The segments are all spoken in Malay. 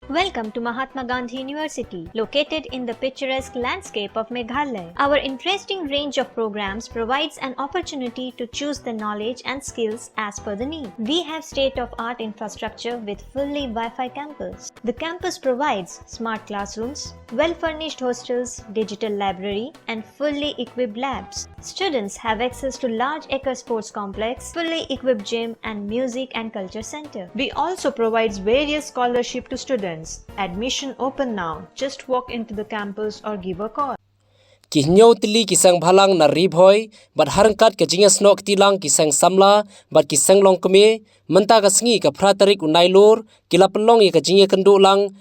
Welcome to Mahatma Gandhi University, located in the picturesque landscape of Meghalaya. Our interesting range of programs provides an opportunity to choose the knowledge and skills as per the need. We have state-of-art infrastructure with fully Wi-Fi campus. The campus provides smart classrooms, well-furnished hostels, digital library, and fully equipped labs. Students have access to large acre sports complex, fully equipped gym, and music and culture center. We also provides various scholarship to students. Admission open now. Just walk into the campus or give a call. Kihnyo tili kisang bhalang na ribhoy, but harangkat ke jingas nok tilang kisang samla, but kisang long keme, menta ka sengi ka pratarik unailur, kila pelong ye ka jingye kenduk lang,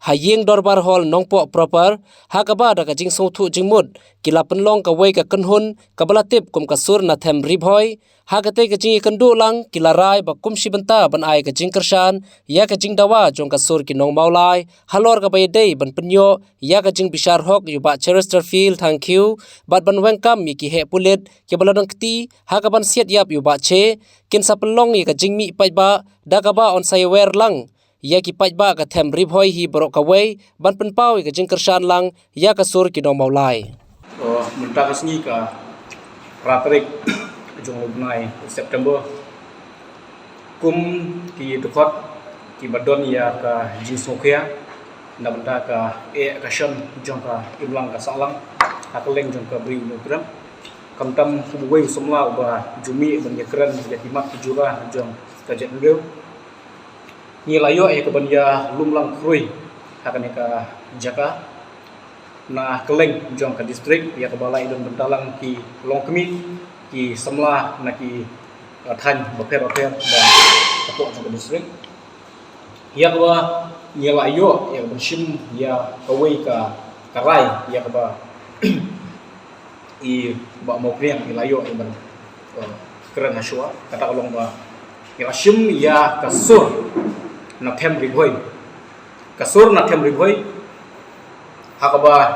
hayeng dorbar hall nongpok proper, hakaba da ka jing songtu jingmud, kila penlong ka wei ka kenhun, ka balatip kum ka sur na them ribhoy, hakate ka jingye kenduk lang, kila rai ba kum shibenta ban ai ka jing kershan, ya ka jing dawa jong ka sur ki nong maulai, halor ka bayadei ban penyo, ya ka jing bishar hok yu ba Chesterfield thank you, bat ban wengkam mi ki he pulit, ki baladang kti, hakaban siat yap yu ba che, kin sa pelong ye ka jing mi pai ba, da ka ba on sayewer lang, ya ki paj ba ka them ribhoy hi borok ka wei ban penpau ka jing kershan lang ya ka sur ki dong maulai menta ka sengi ka ratrik jong lunai September kum ki tukot ki badon ya ka jing sokhya na benda ka ka shan jong ka iblang ka salang akaleng jong ka bri nutram kamtam kubuwei somla ba jumi ban yakran ya timak jura jong ka jet ngeu ni layo ke banya lumlang krui akan ka jaka na keleng jong ka distrik ya ke balai don bentalang ki longkemi ki semla na ki than baper dan kapok jong ka distrik ya ke ni layo ya bensim ya kawai ka karai ya ke ba I ba mau kriang ni layo ban keren haswa kata kalong ba ya sim ya kasur na them ribhoy kasur na them ribhoy hakaba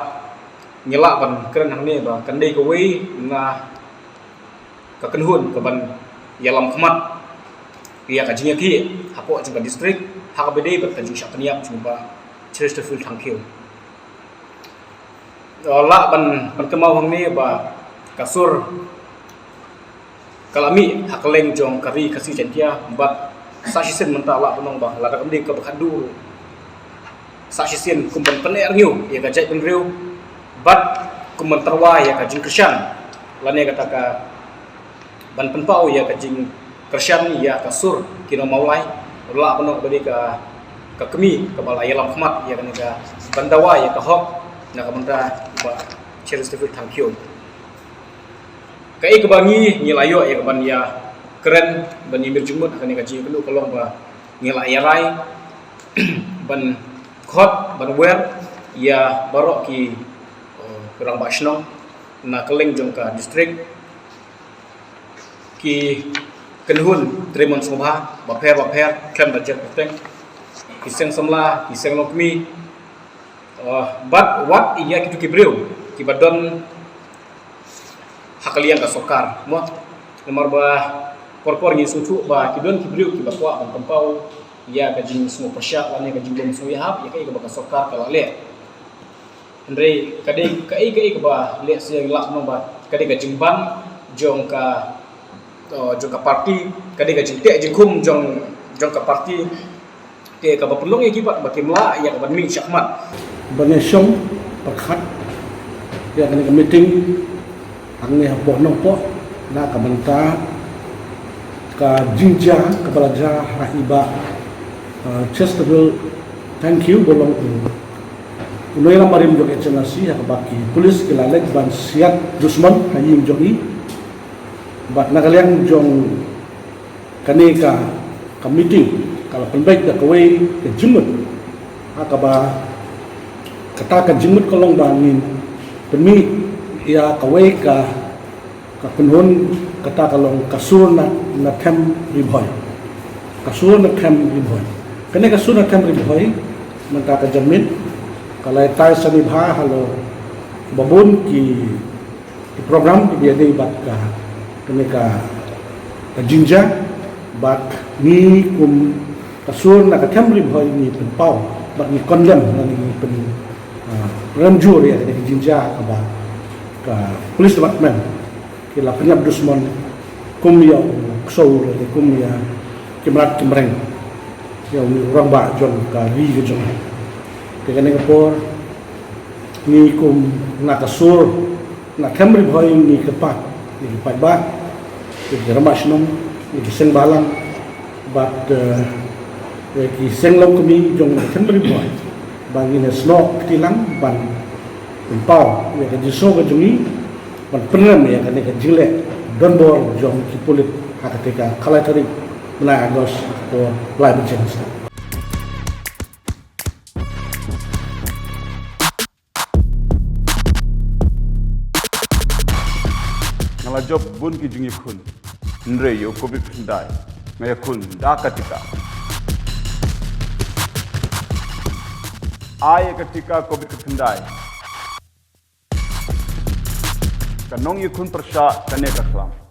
nyela ban keren hangni ba kandai ko wei na ka kenhun ka ban yalam khmat ya ka jingya ki hapo jung district hakaba dei ba jung syakniap jung ba Chesterfield thank you la ban kemau hangni ba kasur kalami hakleng jong kari kasi jentia bat saksisen mentala penong bang lada kemdi ke bakadu saksisen kumban pener ngiu ya gajai penriu bat kumban terwa ya kajing kersyan lane kata ka ban penpau ya kajing kersyan ya kasur kino maulai la penong badi ka kemi ke balai lam khmat ya kan ka bandawa ya ka hok na ka menta ba Chesterfield thank you kai kebangi ngilayo ya ban ya keren ban yimir jumut akan ka ji kelu kolong ba ngila yarai ban khot ban wer ya barok ki kurang basnong na keleng jong ka distrik ki kenhun tremon sobha baper klem budget teng kiseng samla kiseng lokmi bat wat iya kitu kibreu ki badon hakalian ka sokar mo nomor ba korpor ni sucu ba kidon kibriu ki bakwa ban tempau ya ka jing semua persyak lane ka jing bom suyahap ya kai ka baka sokar ka le andre kadai kai ka ba le se lak no ba kadai ka jing ban jong ka parti kadai ka jing te jing kum jong ka parti te ka ba pelong ki ba kimla ya ka ban ming syakmat banesong pakhat ya kan ka meeting ang ni hapo no po na ka menta ka jinja kepala jah rahiba Chesterfield thank you bolong unoy lang marim jog etsenasi ya baki polis kilalek ban siat dusman hayim jogi bat nakaliang jong kaneka ka meeting kalau penbaik da kawai ke jimut akaba kata ka jimut kolong bangin pemi ya kawai ka penhun kata kalong kasur na them ribhoy kasur na them ribhoy kene kasur na them ribhoy menta ka jamin kalai tai sanibha halo babun ki program ki dia dei bat ka kene ka jinja bat ni kum kasur na ka them ribhoy ni penpau bagi kondem nani pen renjur ya dari jinja ke police department kila penyab dusmon kumya ksau dari kumya kimrat kimreng yang orang ba jon ka ri jon dengan ngapor ni kum na kasur na kamri boy ni kepat ni kepat ba ni ramasnom ni seng balang but ki seng long kami jon kamri boy bagi na snok tilang ban pau ya ka jiso ka jongi ban penem ya ka jile don bor jon ki polit hakatika kalatari na agos ko live chance. Ngala job bun ki jungi khun nre yo ko bi khndai ngaya khun da katika ay katika ko bi khndai kanong yi khun prasha kane ka khlam